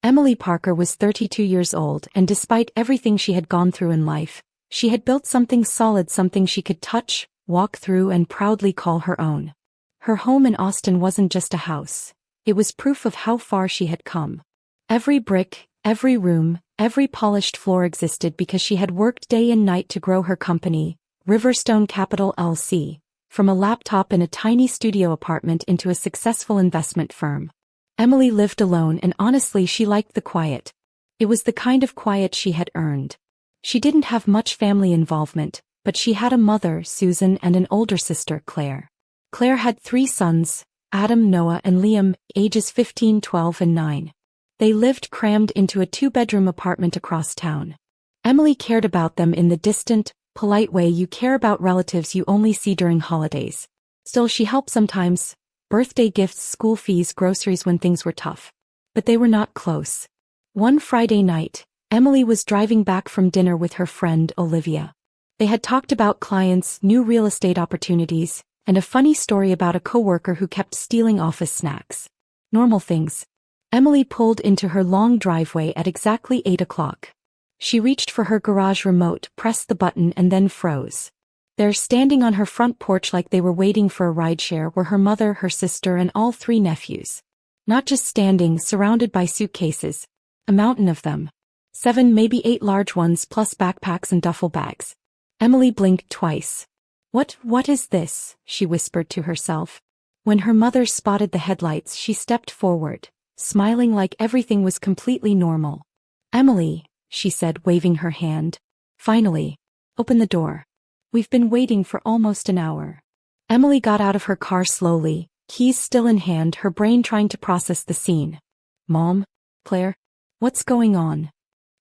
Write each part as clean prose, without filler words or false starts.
Emily Parker was 32 years old, and despite everything she had gone through in life, she had built something solid, something she could touch, walk through, and proudly call her own. Her home in Austin wasn't just a house. It was proof of how far she had come. Every brick, every room, every polished floor existed because she had worked day and night to grow her company, Riverstone Capital LC, from a laptop in a tiny studio apartment into a successful investment firm. Emily lived alone, and honestly she liked the quiet. It was the kind of quiet she had earned. She didn't have much family involvement, but she had a mother, Susan, and an older sister, Claire. Claire had 3 sons, Adam, Noah, and Liam, ages 15, 12, and 9. They lived crammed into a 2-bedroom apartment across town. Emily cared about them in the distant, polite way you care about relatives you only see during holidays. Still, she helped sometimes. Birthday gifts, school fees, groceries when things were tough. But they were not close. One Friday night, Emily was driving back from dinner with her friend Olivia. They had talked about clients, new real estate opportunities, and a funny story about a coworker who kept stealing office snacks. Normal things. Emily pulled into her long driveway at exactly 8 o'clock. She reached for her garage remote, pressed the button, and then froze. There, standing on her front porch like they were waiting for a rideshare, were her mother, her sister, and all 3 nephews. Not just standing, surrounded by suitcases. A mountain of them. 7, maybe 8 large ones, plus backpacks and duffel bags. Emily blinked twice. What is this?" she whispered to herself. When her mother spotted the headlights, she stepped forward, smiling like everything was completely normal. "Emily," she said, waving her hand. "Finally. Open the door. We've been waiting for almost an hour." Emily got out of her car slowly, keys still in hand, her brain trying to process the scene. "Mom? Claire? What's going on?"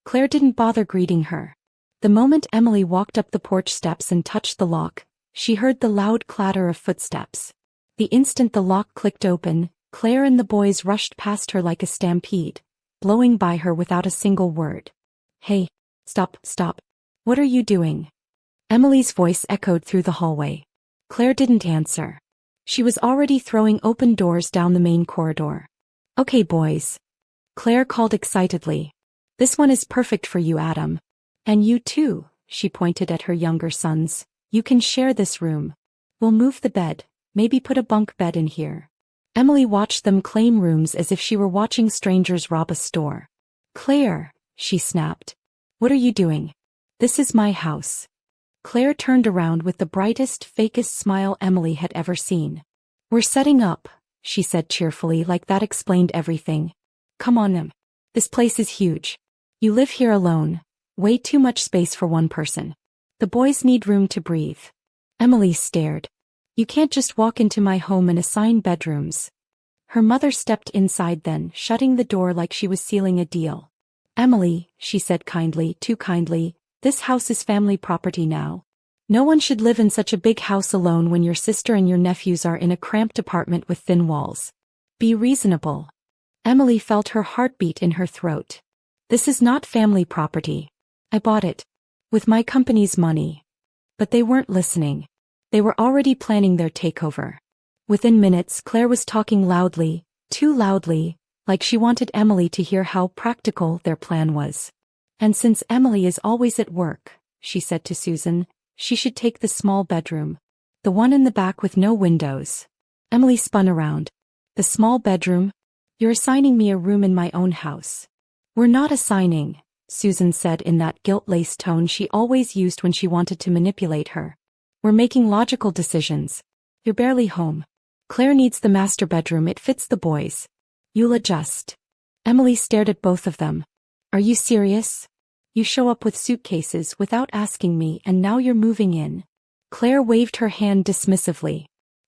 Claire didn't bother greeting her. The moment Emily walked up the porch steps and touched the lock, she heard the loud clatter of footsteps. The instant the lock clicked open, Claire and the boys rushed past her like a stampede, blowing by her without a single word. "Hey, stop. What are you doing?" Emily's voice echoed through the hallway. Claire didn't answer. She was already throwing open doors down the main corridor. "Okay, boys," Claire called excitedly. "This one is perfect for you, Adam. And you too," she pointed at her younger sons. "You can share this room. We'll move the bed, maybe put a bunk bed in here." Emily watched them claim rooms as if she were watching strangers rob a store. "Claire," she snapped. "What are you doing? This is my house." Claire turned around with the brightest, fakest smile Emily had ever seen. "We're setting up," she said cheerfully, like that explained everything. "Come on, Em. This place is huge. You live here alone. Way too much space for one person. The boys need room to breathe." Emily stared. "You can't just walk into my home and assign bedrooms." Her mother stepped inside then, shutting the door like she was sealing a deal. "Emily," she said kindly, too kindly, "this house is family property now. No one should live in such a big house alone when your sister and your nephews are in a cramped apartment with thin walls. Be reasonable." Emily felt her heartbeat in her throat. "This is not family property. I bought it. With my company's money." But they weren't listening. They were already planning their takeover. Within minutes, Claire was talking loudly, too loudly, like she wanted Emily to hear how practical their plan was. "And since Emily is always at work," she said to Susan, "she should take the small bedroom. The one in the back with no windows." Emily spun around. "The small bedroom? You're assigning me a room in my own house." "We're not assigning," Susan said in that guilt-laced tone she always used when she wanted to manipulate her. "We're making logical decisions. You're barely home. Claire needs the master bedroom, it fits the boys. You'll adjust." Emily stared at both of them. "Are you serious? You show up with suitcases without asking me and now you're moving in." Claire waved her hand dismissively.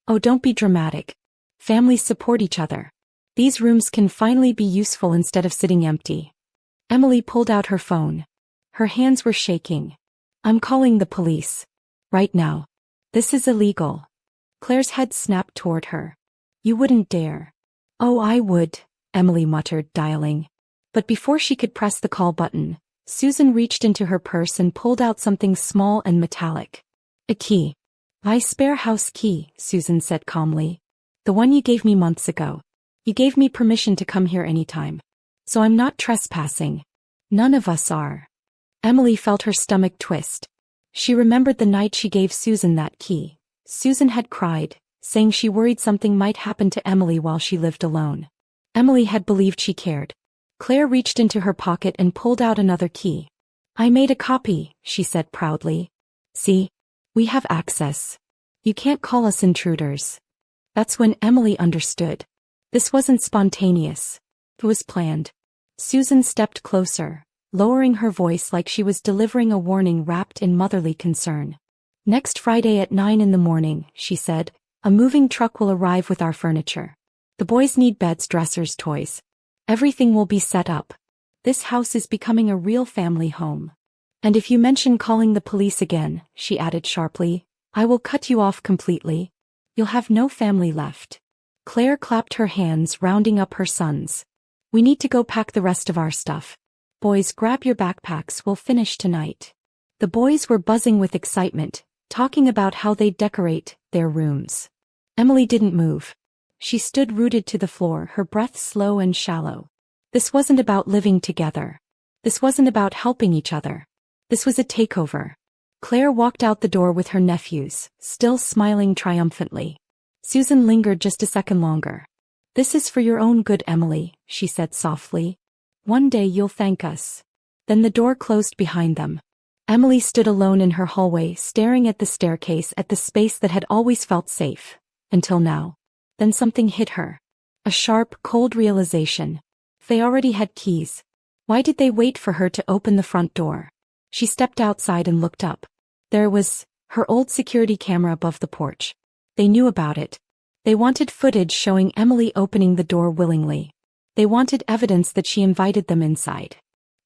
"Oh, don't be dramatic. Families support each other. These rooms can finally be useful instead of sitting empty." Emily pulled out her phone. Her hands were shaking. "I'm calling the police. Right now. This is illegal." Claire's head snapped toward her. "You wouldn't dare." "Oh, I would," Emily muttered, dialing. But before she could press the call button, Susan reached into her purse and pulled out something small and metallic. "A key." "My spare house key," Susan said calmly. "The one you gave me months ago. You gave me permission to come here anytime." So I'm not trespassing. None of us are. Emily felt her stomach twist. She remembered the night she gave Susan that key. Susan had cried, saying she worried something might happen to Emily while she lived alone. Emily had believed she cared. Claire reached into her pocket and pulled out another key. I made a copy, she said proudly. See? We have access. You can't call us intruders. That's when Emily understood. This wasn't spontaneous. It was planned. Susan stepped closer, lowering her voice like she was delivering a warning wrapped in motherly concern. Next Friday at 9 in the morning, she said, a moving truck will arrive with our furniture. The boys need beds, dressers, toys. Everything will be set up. This house is becoming a real family home. And if you mention calling the police again, she added sharply, I will cut you off completely. You'll have no family left. Claire clapped her hands, rounding up her sons. We need to go pack the rest of our stuff. Boys, grab your backpacks, we'll finish tonight. The boys were buzzing with excitement, talking about how they'd decorate their rooms. Emily didn't move. She stood rooted to the floor, her breath slow and shallow. This wasn't about living together. This wasn't about helping each other. This was a takeover. Claire walked out the door with her nephews, still smiling triumphantly. Susan lingered just a second longer. This is for your own good, Emily, she said softly. One day you'll thank us. Then the door closed behind them. Emily stood alone in her hallway, staring at the staircase, at the space that had always felt safe. Until now. Then something hit her. A sharp, cold realization. They already had keys. Why did they wait for her to open the front door? She stepped outside and looked up. There was her old security camera above the porch. They knew about it. They wanted footage showing Emily opening the door willingly. They wanted evidence that she invited them inside.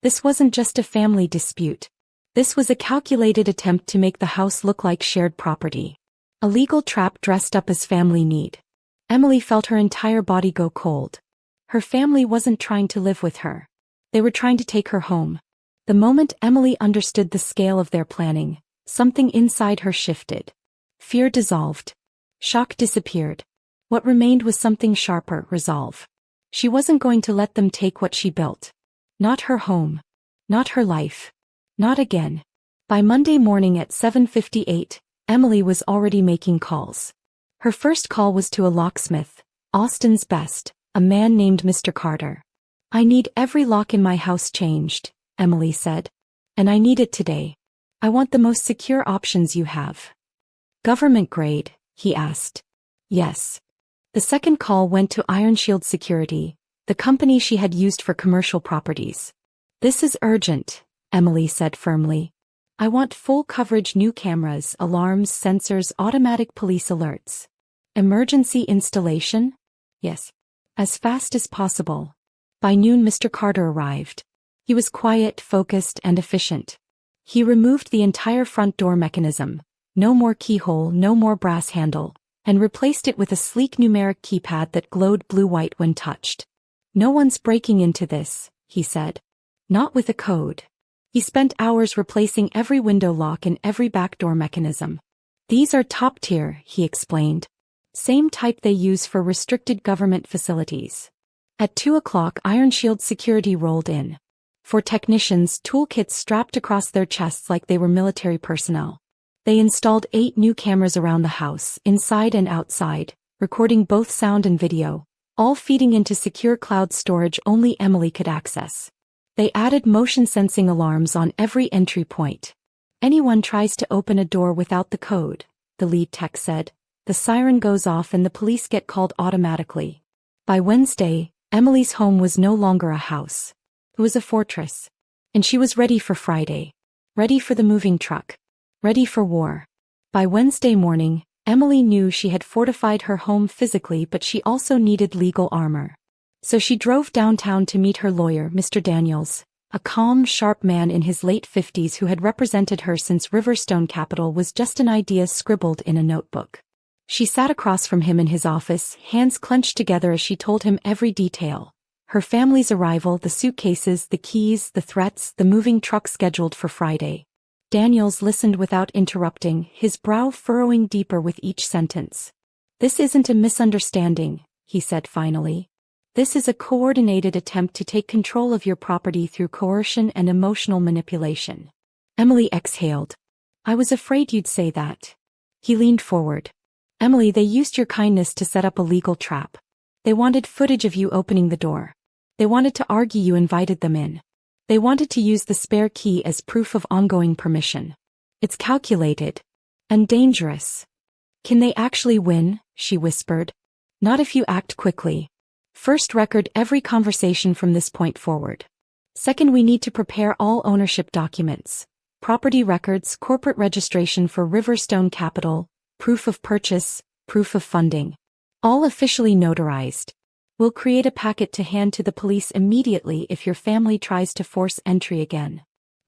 This wasn't just a family dispute. This was a calculated attempt to make the house look like shared property. A legal trap dressed up as family need. Emily felt her entire body go cold. Her family wasn't trying to live with her. They were trying to take her home. The moment Emily understood the scale of their planning, something inside her shifted. Fear dissolved. Shock disappeared. What remained was something sharper, resolve. She wasn't going to let them take what she built. Not her home. Not her life. Not again. By Monday morning at 7:58, Emily was already making calls. Her first call was to a locksmith, Austin's best, a man named Mr. Carter. I need every lock in my house changed, Emily said. And I need it today. I want the most secure options you have. Government grade, he asked. Yes. The second call went to Iron Shield Security, the company she had used for commercial properties. This is urgent, Emily said firmly. I want full coverage, new cameras, alarms, sensors, automatic police alerts. Emergency installation? Yes. As fast as possible. By noon Mr. Carter arrived. He was quiet, focused, and efficient. He removed the entire front door mechanism, no more keyhole, no more brass handle, and replaced it with a sleek numeric keypad that glowed blue-white when touched. No one's breaking into this, he said. Not with a code. He spent hours replacing every window lock and every back door mechanism. These are top tier, he explained. Same type they use for restricted government facilities. At 2 o'clock Iron Shield Security rolled in. For technicians, toolkits strapped across their chests like they were military personnel. They installed 8 new cameras around the house, inside and outside, recording both sound and video, all feeding into secure cloud storage only Emily could access. They added motion-sensing alarms on every entry point. Anyone tries to open a door without the code, the lead tech said, the siren goes off and the police get called automatically. By Wednesday, Emily's home was no longer a house. It was a fortress. And she was ready for Friday. Ready for the moving truck. Ready for war. By Wednesday morning, Emily knew she had fortified her home physically, but she also needed legal armor. So she drove downtown to meet her lawyer, Mr. Daniels, a calm, sharp man in his late 50s who had represented her since Riverstone Capital was just an idea scribbled in a notebook. She sat across from him in his office, hands clenched together as she told him every detail. Her family's arrival, the suitcases, the keys, the threats, the moving truck scheduled for Friday. Daniels listened without interrupting, his brow furrowing deeper with each sentence. This isn't a misunderstanding, he said finally. This is a coordinated attempt to take control of your property through coercion and emotional manipulation. Emily exhaled. I was afraid you'd say that. He leaned forward. Emily, they used your kindness to set up a legal trap. They wanted footage of you opening the door. They wanted to argue you invited them in. They wanted to use the spare key as proof of ongoing permission. It's calculated. And dangerous. Can they actually win? She whispered. Not if you act quickly. First, record every conversation from this point forward. Second, we need to prepare all ownership documents. Property records, corporate registration for Riverstone Capital, proof of purchase, proof of funding. All officially notarized. We'll create a packet to hand to the police immediately if your family tries to force entry again.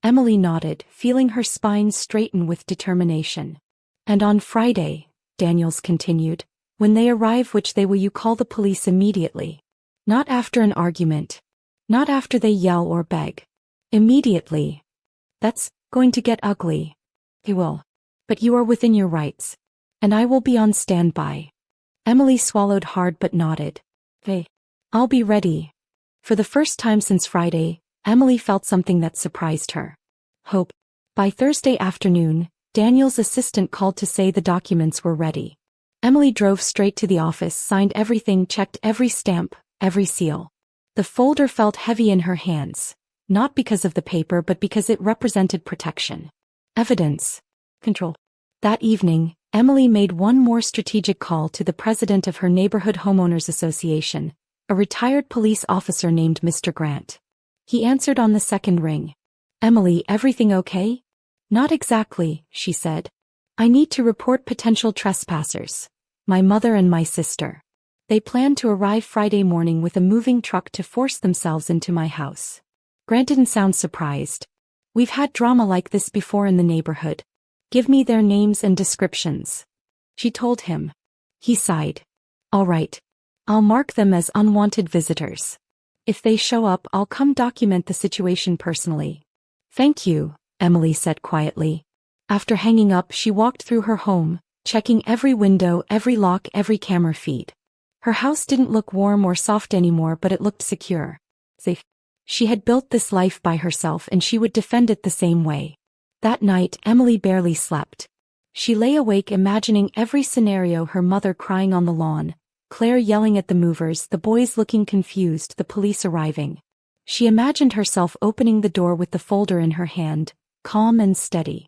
Emily nodded, feeling her spine straighten with determination. And on Friday, Daniels continued, when they arrive, which they will, you call the police immediately. Not after an argument. Not after they yell or beg. Immediately. That's going to get ugly. It will. But you are within your rights. And I will be on standby. Emily swallowed hard but nodded. Hey, I'll be ready. For the first time since Friday, Emily felt something that surprised her. Hope. By Thursday afternoon, Daniel's assistant called to say the documents were ready. Emily drove straight to the office, signed everything, checked every stamp, every seal. The folder felt heavy in her hands, not because of the paper but because it represented protection. Evidence. Control. That evening, Emily made one more strategic call to the president of her neighborhood homeowners association, a retired police officer named Mr. Grant. He answered on the second ring. Emily, everything okay? Not exactly, she said. I need to report potential trespassers. My mother and my sister. They plan to arrive Friday morning with a moving truck to force themselves into my house. Grant didn't sound surprised. We've had drama like this before in the neighborhood. Give me their names and descriptions. She told him. He sighed. All right. I'll mark them as unwanted visitors. If they show up, I'll come document the situation personally. Thank you, Emily said quietly. After hanging up, she walked through her home, checking every window, every lock, every camera feed. Her house didn't look warm or soft anymore, but it looked secure. Safe. She had built this life by herself and she would defend it the same way. That night, Emily barely slept. She lay awake imagining every scenario: her mother crying on the lawn, Claire yelling at the movers, the boys looking confused, the police arriving. She imagined herself opening the door with the folder in her hand, calm and steady.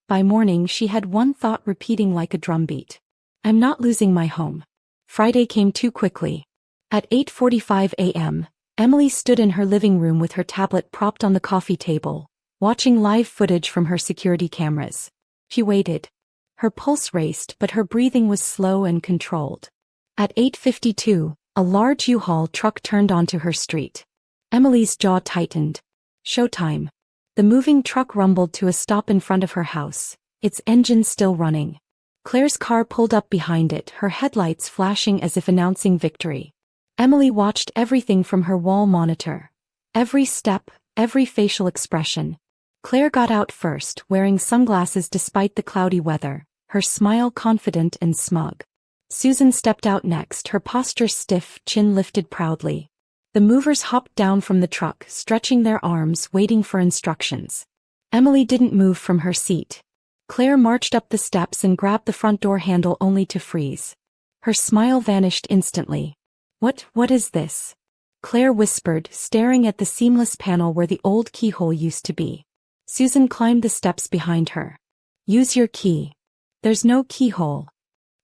By morning she had one thought repeating like a drumbeat. I'm not losing my home. Friday came too quickly. At 8:45 a.m., Emily stood in her living room with her tablet propped on the coffee table, watching live footage from her security cameras. She waited. Her pulse raced, but her breathing was slow and controlled. At 8:52, a large U-Haul truck turned onto her street. Emily's jaw tightened. Showtime. The moving truck rumbled to a stop in front of her house, its engine still running. Claire's car pulled up behind it, her headlights flashing as if announcing victory. Emily watched everything from her wall monitor. Every step, every facial expression. Claire got out first, wearing sunglasses despite the cloudy weather, her smile confident and smug. Susan stepped out next, her posture stiff, chin lifted proudly. The movers hopped down from the truck, stretching their arms, waiting for instructions. Emily didn't move from her seat. Claire marched up the steps and grabbed the front door handle only to freeze. Her smile vanished instantly. What is this? Claire whispered, staring at the seamless panel where the old keyhole used to be. Susan climbed the steps behind her. Use your key. There's no keyhole.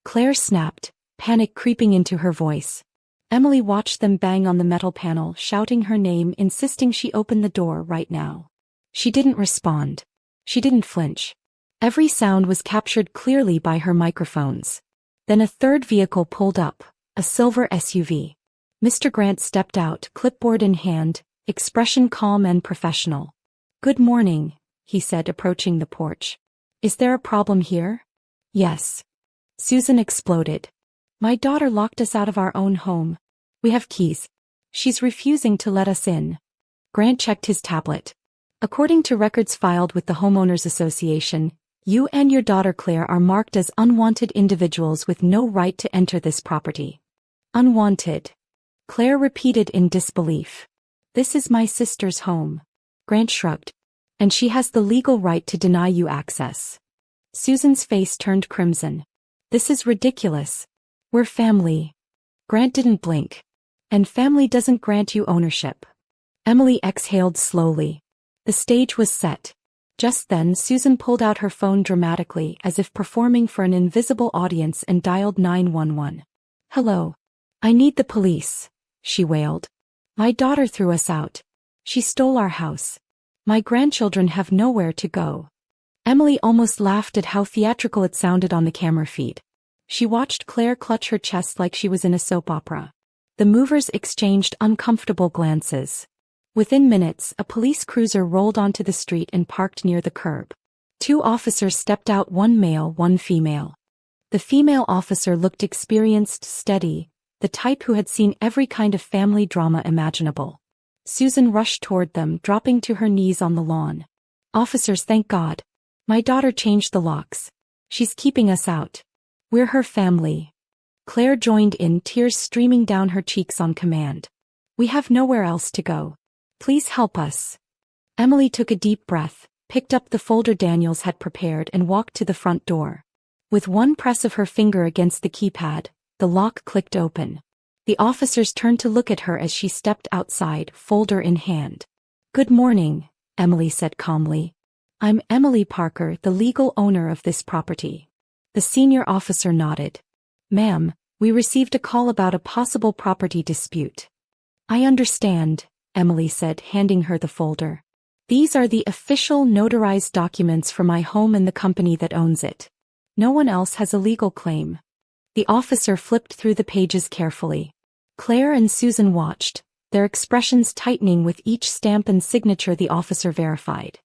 Claire snapped, panic creeping into her voice. Emily watched them bang on the metal panel, shouting her name, insisting she open the door right now. She didn't respond. She didn't flinch. Every sound was captured clearly by her microphones. Then a third vehicle pulled up, a silver SUV. Mr. Grant stepped out, clipboard in hand, expression calm and professional. Good morning, he said, approaching the porch. Is there a problem here? Yes. Susan exploded. My daughter locked us out of our own home. We have keys. She's refusing to let us in. Grant checked his tablet. According to records filed with the Homeowners Association, you and your daughter Claire are marked as unwanted individuals with no right to enter this property. Unwanted. Claire repeated in disbelief. This is my sister's home. Grant shrugged. And she has the legal right to deny you access. Susan's face turned crimson. This is ridiculous. We're family. Grant didn't blink. And family doesn't grant you ownership. Emily exhaled slowly. The stage was set. Just then Susan pulled out her phone dramatically as if performing for an invisible audience and dialed 911. Hello. I need the police, she wailed. My daughter threw us out. She stole our house. My grandchildren have nowhere to go. Emily almost laughed at how theatrical it sounded on the camera feed. She watched Claire clutch her chest like she was in a soap opera. The movers exchanged uncomfortable glances. Within minutes, a police cruiser rolled onto the street and parked near the curb. 2 officers stepped out, one male, one female. The female officer looked experienced, steady, the type who had seen every kind of family drama imaginable. Susan rushed toward them, dropping to her knees on the lawn. Officers, thank God. My daughter changed the locks. She's keeping us out. We're her family. Claire joined in, tears streaming down her cheeks on command. We have nowhere else to go. Please help us. Emily took a deep breath, picked up the folder Daniels had prepared and walked to the front door. With one press of her finger against the keypad, the lock clicked open. The officers turned to look at her as she stepped outside, folder in hand. Good morning, Emily said calmly. I'm Emily Parker, the legal owner of this property. The senior officer nodded. Ma'am, we received a call about a possible property dispute. I understand, Emily said, handing her the folder. These are the official notarized documents for my home and the company that owns it. No one else has a legal claim. The officer flipped through the pages carefully. Claire and Susan watched, their expressions tightening with each stamp and signature the officer verified.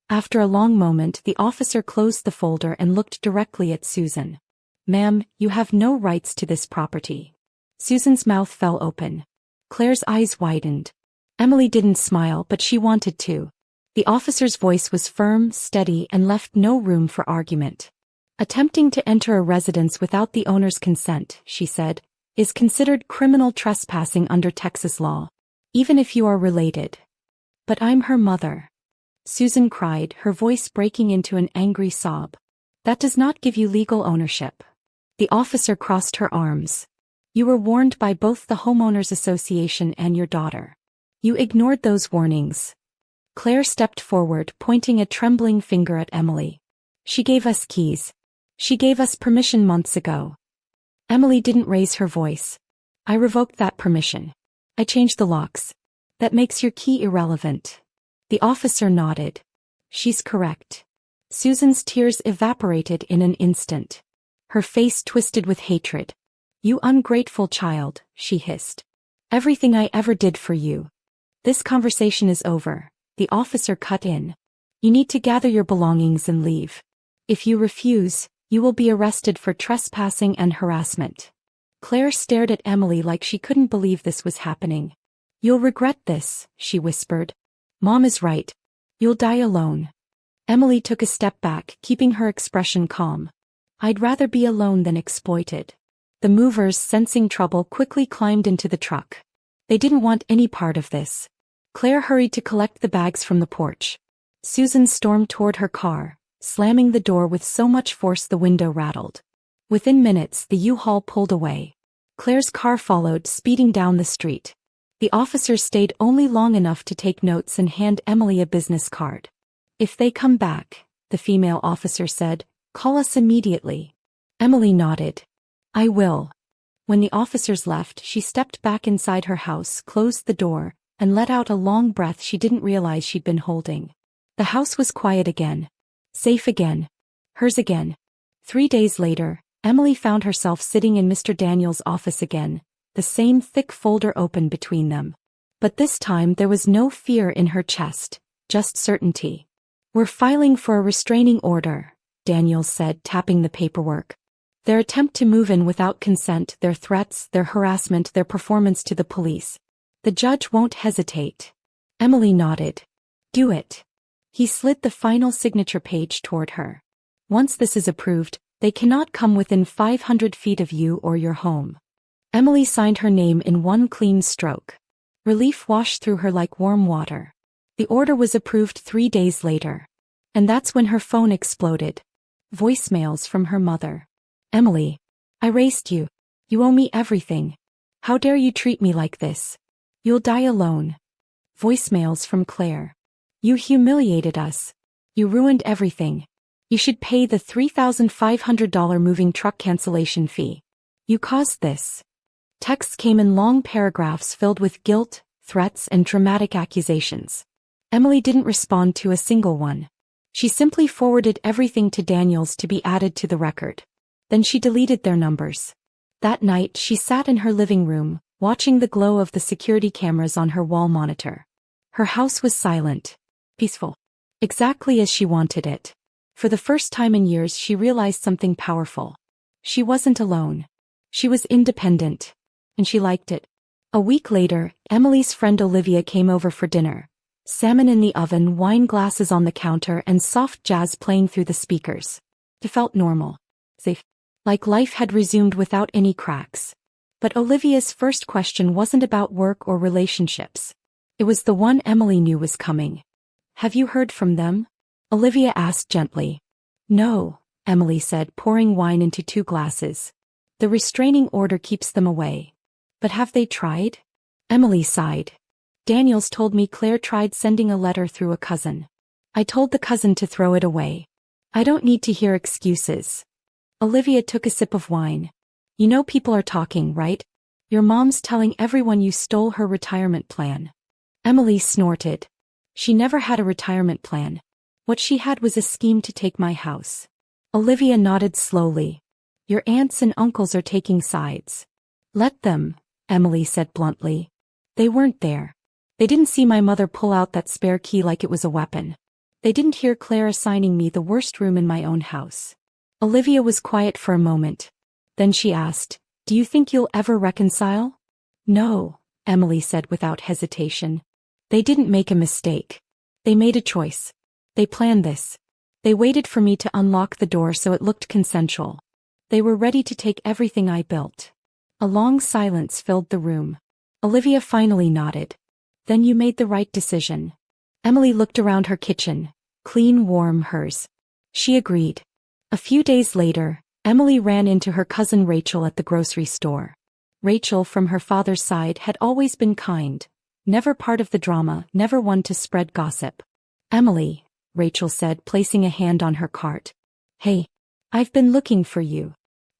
After a long moment, the officer closed the folder and looked directly at Susan. Ma'am, you have no rights to this property. Susan's mouth fell open. Claire's eyes widened. Emily didn't smile, but she wanted to. The officer's voice was firm, steady, and left no room for argument. Attempting to enter a residence without the owner's consent, she said, is considered criminal trespassing under Texas law, even if you are related. But I'm her mother. Susan cried, her voice breaking into an angry sob. That does not give you legal ownership. The officer crossed her arms. You were warned by both the Homeowners Association and your daughter. You ignored those warnings. Claire stepped forward, pointing a trembling finger at Emily. She gave us keys. She gave us permission months ago. Emily didn't raise her voice. I revoked that permission. I changed the locks. That makes your key irrelevant. The officer nodded. She's correct. Susan's tears evaporated in an instant. Her face twisted with hatred. You ungrateful child, she hissed. Everything I ever did for you. This conversation is over, the officer cut in. You need to gather your belongings and leave. If you refuse, you will be arrested for trespassing and harassment. Claire stared at Emily like she couldn't believe this was happening. You'll regret this, she whispered. Mom is right. You'll die alone. Emily took a step back, keeping her expression calm. I'd rather be alone than exploited. The movers, sensing trouble, quickly climbed into the truck. They didn't want any part of this. Claire hurried to collect the bags from the porch. Susan stormed toward her car, slamming the door with so much force the window rattled. Within minutes, the U-Haul pulled away. Claire's car followed, speeding down the street. The officers stayed only long enough to take notes and hand Emily a business card. If they come back, the female officer said, call us immediately. Emily nodded. I will. When the officers left, she stepped back inside her house, closed the door, and let out a long breath she didn't realize she'd been holding. The house was quiet again. Safe again. Hers again. 3 days later, Emily found herself sitting in Mr. Daniels' office again, the same thick folder open between them. But this time there was no fear in her chest, just certainty. We're filing for a restraining order, Daniels said, tapping the paperwork. Their attempt to move in without consent, their threats, their harassment, their performance to the police. The judge won't hesitate. Emily nodded. Do it. He slid the final signature page toward her. Once this is approved, they cannot come within 500 feet of you or your home. Emily signed her name in one clean stroke. Relief washed through her like warm water. The order was approved 3 days later. And that's when her phone exploded. Voicemails from her mother. Emily. I raised you. You owe me everything. How dare you treat me like this? You'll die alone. Voicemails from Claire. You humiliated us. You ruined everything. You should pay the $3,500 moving truck cancellation fee. You caused this. Texts came in long paragraphs filled with guilt, threats, and dramatic accusations. Emily didn't respond to a single one. She simply forwarded everything to Daniels to be added to the record. Then she deleted their numbers. That night she sat in her living room, watching the glow of the security cameras on her wall monitor. Her house was silent, peaceful, exactly as she wanted it. For the first time in years she realized something powerful. She wasn't alone. She was independent. And she liked it. A week later, Emily's friend Olivia came over for dinner. Salmon in the oven, wine glasses on the counter, and soft jazz playing through the speakers. It felt normal. Safe. Like life had resumed without any cracks. But Olivia's first question wasn't about work or relationships. It was the one Emily knew was coming. Have you heard from them? Olivia asked gently. No, Emily said, pouring wine into 2 glasses. The restraining order keeps them away. But have they tried? Emily sighed. Daniels told me Claire tried sending a letter through a cousin. I told the cousin to throw it away. I don't need to hear excuses. Olivia took a sip of wine. You know people are talking, right? Your mom's telling everyone you stole her retirement plan. Emily snorted. She never had a retirement plan. What she had was a scheme to take my house. Olivia nodded slowly. Your aunts and uncles are taking sides. Let them, Emily said bluntly. They weren't there. They didn't see my mother pull out that spare key like it was a weapon. They didn't hear Claire assigning me the worst room in my own house. Olivia was quiet for a moment. Then she asked, do you think you'll ever reconcile? No, Emily said without hesitation. They didn't make a mistake. They made a choice. They planned this. They waited for me to unlock the door so it looked consensual. They were ready to take everything I built. A long silence filled the room. Olivia finally nodded. Then you made the right decision. Emily looked around her kitchen. Clean, warm, hers. She agreed. A few days later, Emily ran into her cousin Rachel at the grocery store. Rachel, from her father's side, had always been kind. Never part of the drama, never one to spread gossip. Emily, Rachel said, placing a hand on her cart. Hey, I've been looking for you.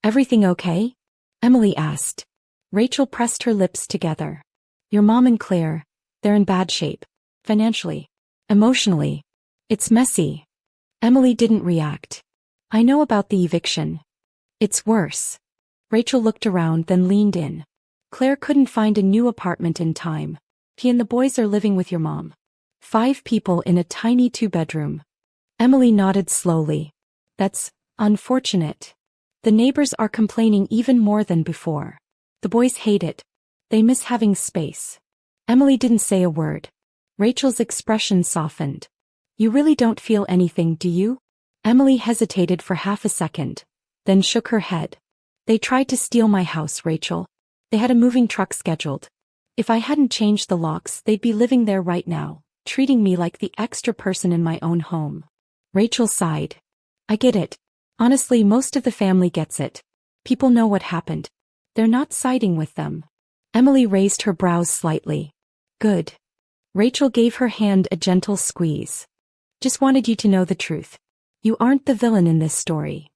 Everything okay? Emily asked. Rachel pressed her lips together. Your mom and Claire, they're in bad shape. Financially. Emotionally. It's messy. Emily didn't react. I know about the eviction. It's worse. Rachel looked around, then leaned in. Claire couldn't find a new apartment in time. He and the boys are living with your mom. 5 people in a tiny 2-bedroom. Emily nodded slowly. That's unfortunate. The neighbors are complaining even more than before. The boys hate it. They miss having space. Emily didn't say a word. Rachel's expression softened. You really don't feel anything, do you? Emily hesitated for half a second, then shook her head. They tried to steal my house, Rachel. They had a moving truck scheduled. If I hadn't changed the locks, they'd be living there right now, treating me like the extra person in my own home. Rachel sighed. I get it. Honestly, most of the family gets it. People know what happened. They're not siding with them. Emily raised her brows slightly. Good. Rachel gave her hand a gentle squeeze. Just wanted you to know the truth. You aren't the villain in this story.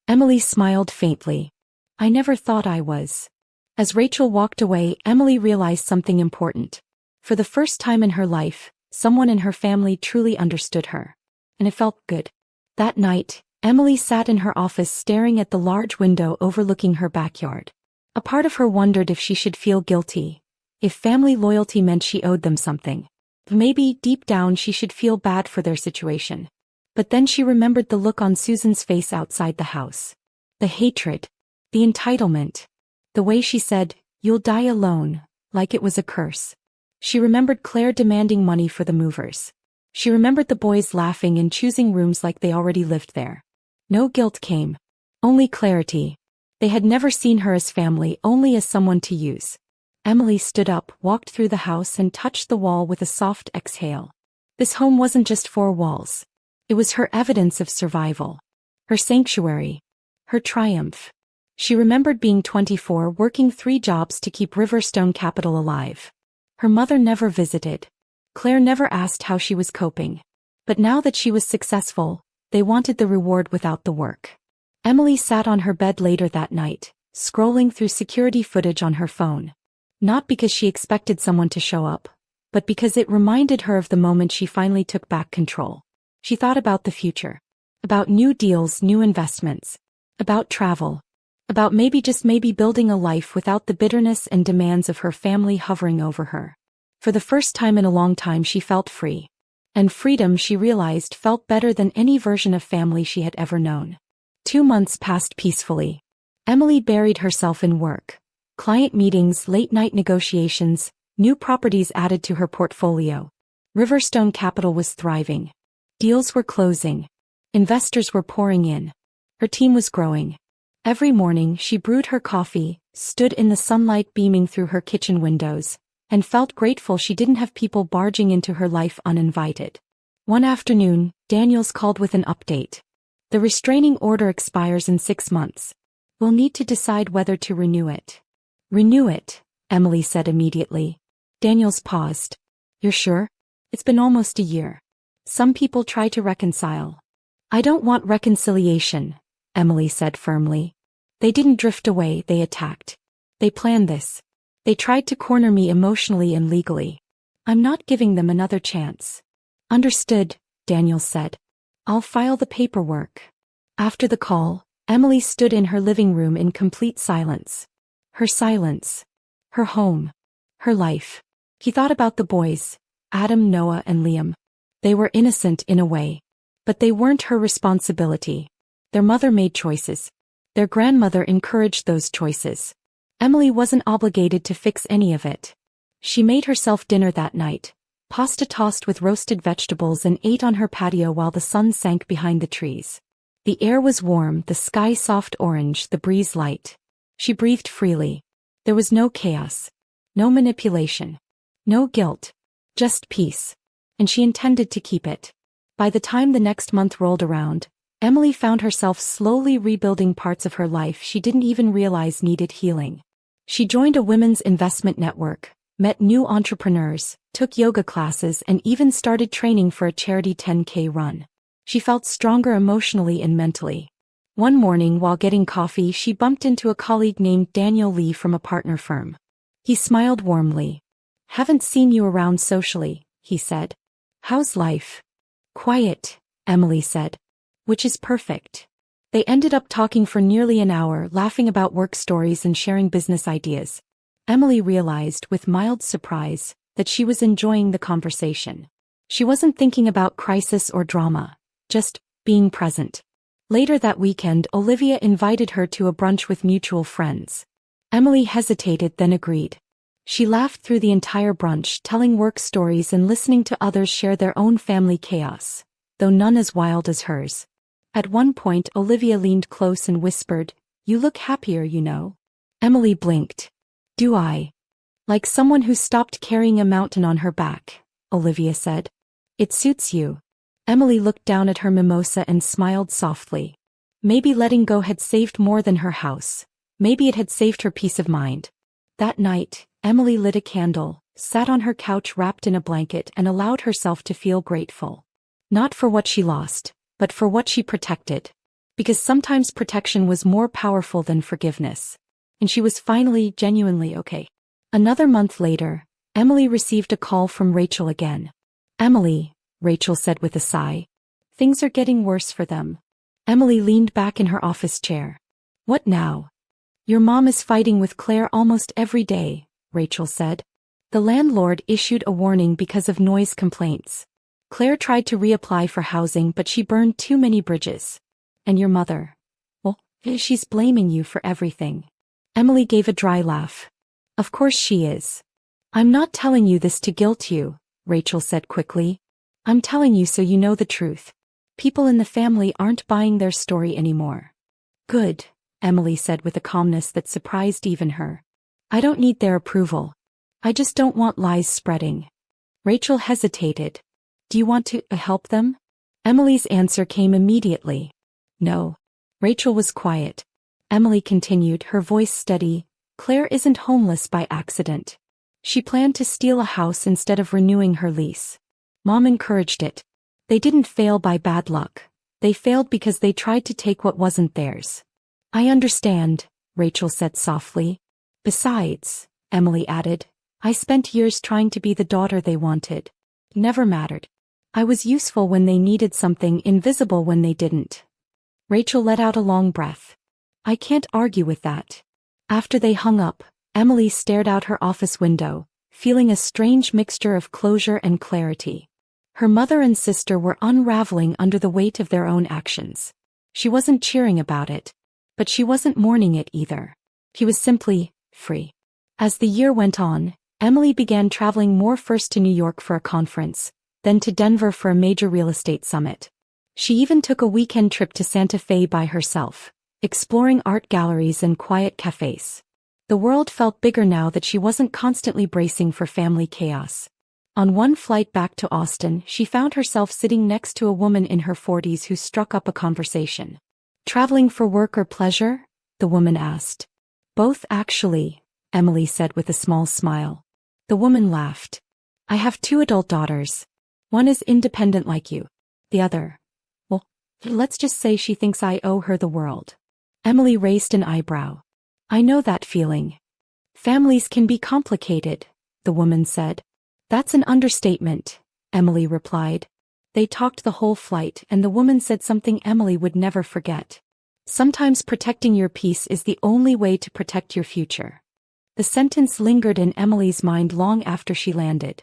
Emily smiled faintly. I never thought I was. As Rachel walked away, Emily realized something important. For the first time in her life, someone in her family truly understood her. And it felt good. That night, Emily sat in her office staring at the large window overlooking her backyard. A part of her wondered if she should feel guilty, if family loyalty meant she owed them something. Maybe, deep down, she should feel bad for their situation. But then she remembered the look on Susan's face outside the house. The hatred. The entitlement. The way she said, "You'll die alone," like it was a curse. She remembered Claire demanding money for the movers. She remembered the boys laughing and choosing rooms like they already lived there. No guilt came. Only clarity. They had never seen her as family, only as someone to use. Emily stood up, walked through the house and touched the wall with a soft exhale. This home wasn't just four walls. It was her evidence of survival. Her sanctuary. Her triumph. She remembered being 24, working 3 jobs to keep Riverstone Capital alive. Her mother never visited. Claire never asked how she was coping. But now that she was successful, they wanted the reward without the work. Emily sat on her bed later that night, scrolling through security footage on her phone. Not because she expected someone to show up, but because it reminded her of the moment she finally took back control. She thought about the future. About new deals, new investments. About travel. About maybe just maybe building a life without the bitterness and demands of her family hovering over her. For the first time in a long time she felt free. And freedom, she realized, felt better than any version of family she had ever known. 2 months passed peacefully. Emily buried herself in work. Client meetings, late-night negotiations, new properties added to her portfolio. Riverstone Capital was thriving. Deals were closing. Investors were pouring in. Her team was growing. Every morning she brewed her coffee, stood in the sunlight beaming through her kitchen windows, and felt grateful she didn't have people barging into her life uninvited. One afternoon, Daniels called with an update. The restraining order expires in 6 months. We'll need to decide whether to renew it. Renew it, Emily said immediately. Daniels paused. You're sure? It's been almost a year. Some people try to reconcile. I don't want reconciliation, Emily said firmly. They didn't drift away, they attacked. They planned this. They tried to corner me emotionally and legally. I'm not giving them another chance. Understood, Daniels said. I'll file the paperwork. After the call, Emily stood in her living room in complete silence. Her silence. Her home. Her life. He thought about the boys, Adam, Noah, and Liam. They were innocent in a way. But they weren't her responsibility. Their mother made choices. Their grandmother encouraged those choices. Emily wasn't obligated to fix any of it. She made herself dinner that night, pasta tossed with roasted vegetables, and ate on her patio while the sun sank behind the trees. The air was warm, the sky soft orange, the breeze light. She breathed freely. There was no chaos. No manipulation. No guilt. Just peace. And she intended to keep it. By the time the next month rolled around, Emily found herself slowly rebuilding parts of her life she didn't even realize needed healing. She joined a women's investment network, met new entrepreneurs, took yoga classes, and even started training for a charity 10K run. She felt stronger emotionally and mentally. One morning while getting coffee, she bumped into a colleague named Daniel Lee from a partner firm. He smiled warmly. Haven't seen you around socially, he said. How's life? Quiet, Emily said. Which is perfect. They ended up talking for nearly an hour, laughing about work stories and sharing business ideas. Emily realized, with mild surprise, that she was enjoying the conversation. She wasn't thinking about crisis or drama, just being present. Later that weekend, Olivia invited her to a brunch with mutual friends. Emily hesitated, then agreed. She laughed through the entire brunch, telling work stories and listening to others share their own family chaos, though none as wild as hers. At one point, Olivia leaned close and whispered, "You look happier, you know." Emily blinked. "Do I?" "Like someone who stopped carrying a mountain on her back," Olivia said. "It suits you." Emily looked down at her mimosa and smiled softly. Maybe letting go had saved more than her house. Maybe it had saved her peace of mind. That night, Emily lit a candle, sat on her couch wrapped in a blanket, and allowed herself to feel grateful. Not for what she lost, but for what she protected. Because sometimes protection was more powerful than forgiveness. And she was finally, genuinely okay. Another month later, Emily received a call from Rachel again. "Emily," Rachel said with a sigh. "Things are getting worse for them." Emily leaned back in her office chair. "What now?" "Your mom is fighting with Claire almost every day," Rachel said. "The landlord issued a warning because of noise complaints. Claire tried to reapply for housing, but she burned too many bridges. And your mother? Well, she's blaming you for everything." Emily gave a dry laugh. "Of course she is. I'm not telling you this to guilt you," Rachel said quickly. "I'm telling you so you know the truth. People in the family aren't buying their story anymore." "Good," Emily said with a calmness that surprised even her. I don't need their approval. I just don't want lies spreading. Rachel hesitated. Do you want to help them? Emily's answer came immediately. No. Rachel was quiet. Emily continued, her voice steady. Claire isn't homeless by accident. She planned to steal a house instead of renewing her lease. Mom encouraged it. They didn't fail by bad luck. They failed because they tried to take what wasn't theirs. I understand, Rachel said softly. Besides, Emily added, I spent years trying to be the daughter they wanted. Never mattered. I was useful when they needed something, invisible when they didn't. Rachel let out a long breath. I can't argue with that. After they hung up, Emily stared out her office window, feeling a strange mixture of closure and clarity. Her mother and sister were unraveling under the weight of their own actions. She wasn't cheering about it, but she wasn't mourning it either. She was simply free. As the year went on, Emily began traveling more, first to New York for a conference, then to Denver for a major real estate summit. She even took a weekend trip to Santa Fe by herself, exploring art galleries and quiet cafes. The world felt bigger now that she wasn't constantly bracing for family chaos. On one flight back to Austin, she found herself sitting next to a woman in her 40s who struck up a conversation. Traveling for work or pleasure? The woman asked. Both, actually, Emily said with a small smile. The woman laughed. I have 2 adult daughters. One is independent like you. The other, well, let's just say she thinks I owe her the world. Emily raised an eyebrow. I know that feeling. Families can be complicated, the woman said. That's an understatement, Emily replied. They talked the whole flight, and the woman said something Emily would never forget. Sometimes protecting your peace is the only way to protect your future. The sentence lingered in Emily's mind long after she landed.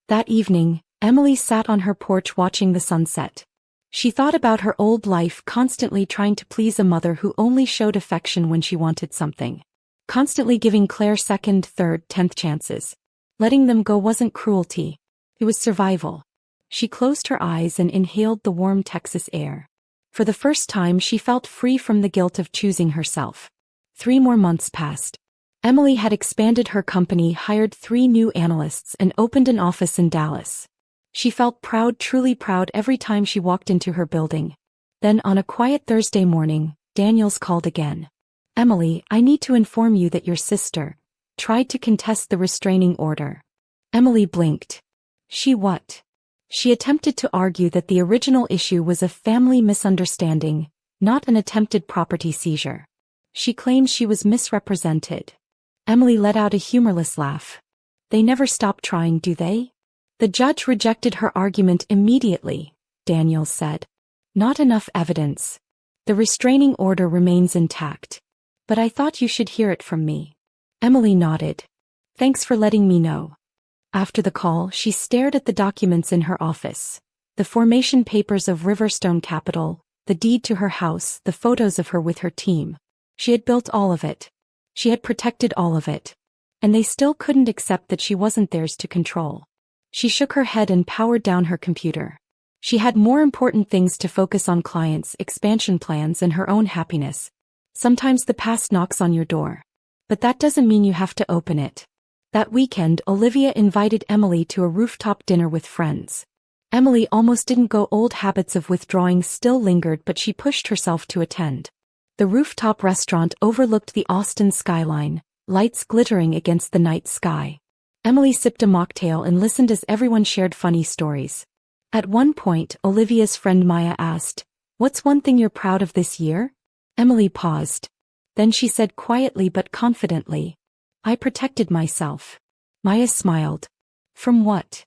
That evening, Emily sat on her porch watching the sunset. She thought about her old life, constantly trying to please a mother who only showed affection when she wanted something. Constantly giving Claire second, third, 10th chances. Letting them go wasn't cruelty. It was survival. She closed her eyes and inhaled the warm Texas air. For the first time, she felt free from the guilt of choosing herself. 3 more months passed. Emily had expanded her company, hired 3 new analysts, and opened an office in Dallas. She felt proud, truly proud, every time she walked into her building. Then on a quiet Thursday morning, Daniels called again. Emily, I need to inform you that your sister tried to contest the restraining order. Emily blinked. She what? She attempted to argue that the original issue was a family misunderstanding, not an attempted property seizure. She claimed she was misrepresented. Emily let out a humorless laugh. They never stop trying, do they? The judge rejected her argument immediately, Daniels said. Not enough evidence. The restraining order remains intact. But I thought you should hear it from me. Emily nodded. Thanks for letting me know. After the call, she stared at the documents in her office. The formation papers of Riverstone Capital, the deed to her house, the photos of her with her team. She had built all of it. She had protected all of it. And they still couldn't accept that she wasn't theirs to control. She shook her head and powered down her computer. She had more important things to focus on: clients, expansion plans, and her own happiness. Sometimes the past knocks on your door. But that doesn't mean you have to open it. That weekend, Olivia invited Emily to a rooftop dinner with friends. Emily almost didn't go. Old habits of withdrawing still lingered, but she pushed herself to attend. The rooftop restaurant overlooked the Austin skyline, lights glittering against the night sky. Emily sipped a mocktail and listened as everyone shared funny stories. At one point, Olivia's friend Maya asked, "What's one thing you're proud of this year?" Emily paused. Then she said quietly but confidently, "I protected myself." Maya smiled. "From what?"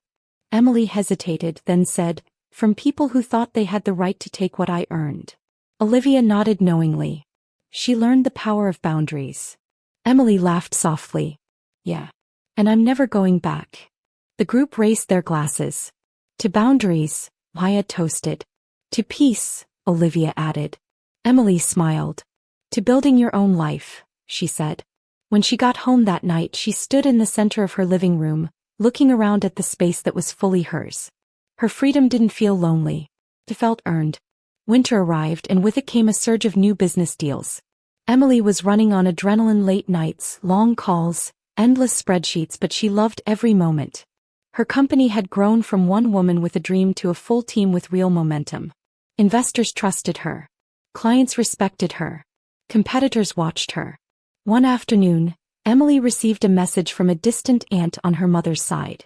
Emily hesitated, then said, "From people who thought they had the right to take what I earned." Olivia nodded knowingly. She learned the power of boundaries. Emily laughed softly. "Yeah. And I'm never going back." The group raised their glasses. "To boundaries," Maya toasted. "To peace," Olivia added. Emily smiled. "To building your own life," she said. When she got home that night, she stood in the center of her living room, looking around at the space that was fully hers. Her freedom didn't feel lonely. It felt earned. Winter arrived, and with it came a surge of new business deals. Emily was running on adrenaline, late nights, long calls, endless spreadsheets, but she loved every moment. Her company had grown from one woman with a dream to a full team with real momentum. Investors trusted her. Clients respected her. Competitors watched her. One afternoon, Emily received a message from a distant aunt on her mother's side.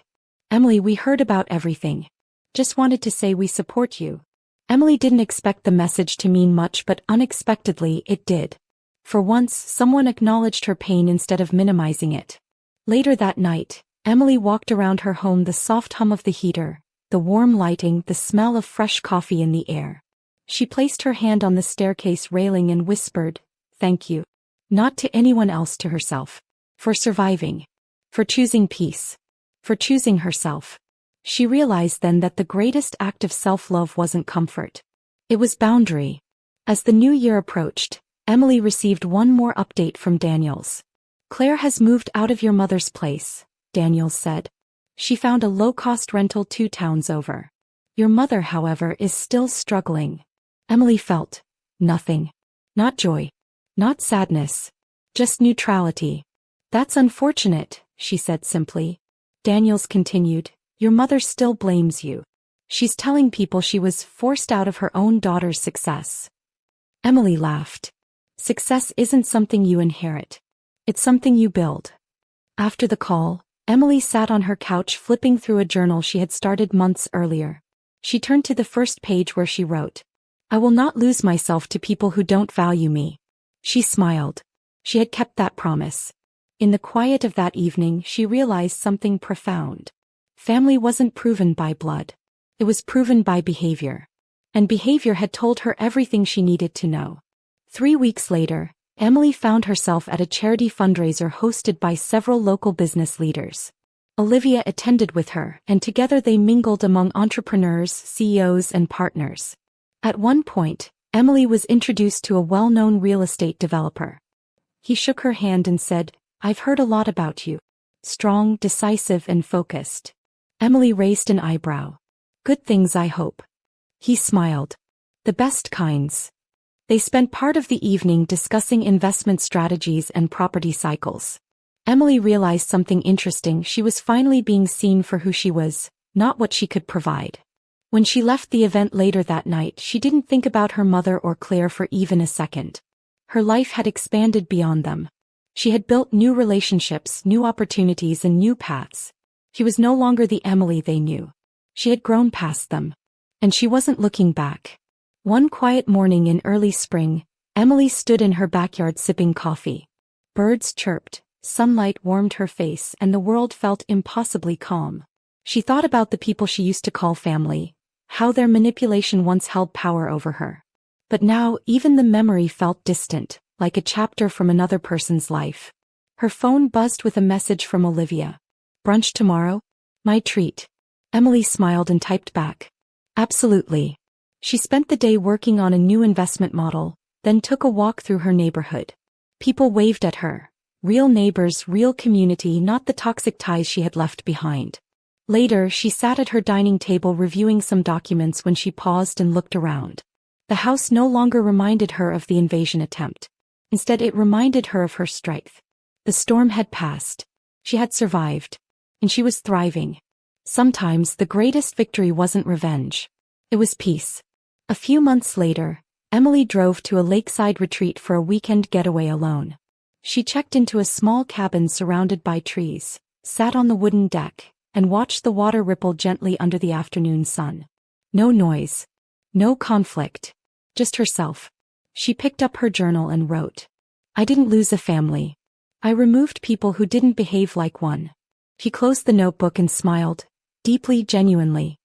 "Emily, we heard about everything. Just wanted to say we support you." Emily didn't expect the message to mean much, but unexpectedly it did. For once, someone acknowledged her pain instead of minimizing it. Later that night, Emily walked around her home, the soft hum of the heater, the warm lighting, the smell of fresh coffee in the air. She placed her hand on the staircase railing and whispered, "Thank you." Not to anyone else, to herself. For surviving. For choosing peace. For choosing herself. She realized then that the greatest act of self-love wasn't comfort. It was boundary. As the new year approached, Emily received one more update from Daniels. "Claire has moved out of your mother's place," Daniels said. "She found a low-cost rental 2 towns over. Your mother, however, is still struggling." Emily felt nothing. Not joy. Not sadness. Just neutrality. "That's unfortunate," she said simply. Daniels continued, "Your mother still blames you. She's telling people she was forced out of her own daughter's success." Emily laughed. "Success isn't something you inherit. It's something you build." After the call, Emily sat on her couch flipping through a journal she had started months earlier. She turned to the first page where she wrote, "I will not lose myself to people who don't value me." She smiled. She had kept that promise. In the quiet of that evening, she realized something profound. Family wasn't proven by blood. It was proven by behavior. And behavior had told her everything she needed to know. 3 weeks later, Emily found herself at a charity fundraiser hosted by several local business leaders. Olivia attended with her, and together they mingled among entrepreneurs, CEOs, and partners. At one point, Emily was introduced to a well-known real estate developer. He shook her hand and said, "I've heard a lot about you. Strong, decisive, and focused." Emily raised an eyebrow. "Good things, I hope." He smiled. "The best kinds." They spent part of the evening discussing investment strategies and property cycles. Emily realized something interesting. She was finally being seen for who she was, not what she could provide. When she left the event later that night, she didn't think about her mother or Claire for even a second. Her life had expanded beyond them. She had built new relationships, new opportunities, and new paths. She was no longer the Emily they knew. She had grown past them. And she wasn't looking back. One quiet morning in early spring, Emily stood in her backyard sipping coffee. Birds chirped, sunlight warmed her face, and the world felt impossibly calm. She thought about the people she used to call family, how their manipulation once held power over her. But now even the memory felt distant, like a chapter from another person's life. Her phone buzzed with a message from Olivia. "Brunch tomorrow? My treat." Emily smiled and typed back, "Absolutely." She spent the day working on a new investment model, then took a walk through her neighborhood. People waved at her. Real neighbors, real community, not the toxic ties she had left behind. Later, she sat at her dining table reviewing some documents when she paused and looked around. The house no longer reminded her of the invasion attempt. Instead, it reminded her of her strength. The storm had passed. She had survived. And she was thriving. Sometimes the greatest victory wasn't revenge. It was peace. A few months later, Emily drove to a lakeside retreat for a weekend getaway alone. She checked into a small cabin surrounded by trees, sat on the wooden deck, and watched the water ripple gently under the afternoon sun. No noise. No conflict. Just herself. She picked up her journal and wrote, "I didn't lose a family. I removed people who didn't behave like one." She closed the notebook and smiled, deeply, genuinely.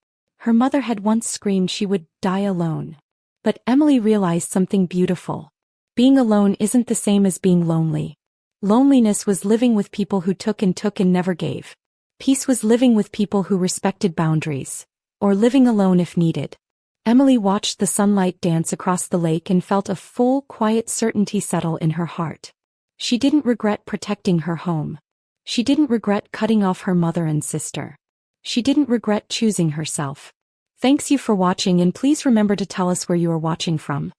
Her mother had once screamed she would die alone. But Emily realized something beautiful. Being alone isn't the same as being lonely. Loneliness was living with people who took and never gave. Peace was living with people who respected boundaries, or living alone if needed. Emily watched the sunlight dance across the lake and felt a full, quiet certainty settle in her heart. She didn't regret protecting her home. She didn't regret cutting off her mother and sister. She didn't regret choosing herself. Thanks you for watching, and please remember to tell us where you are watching from.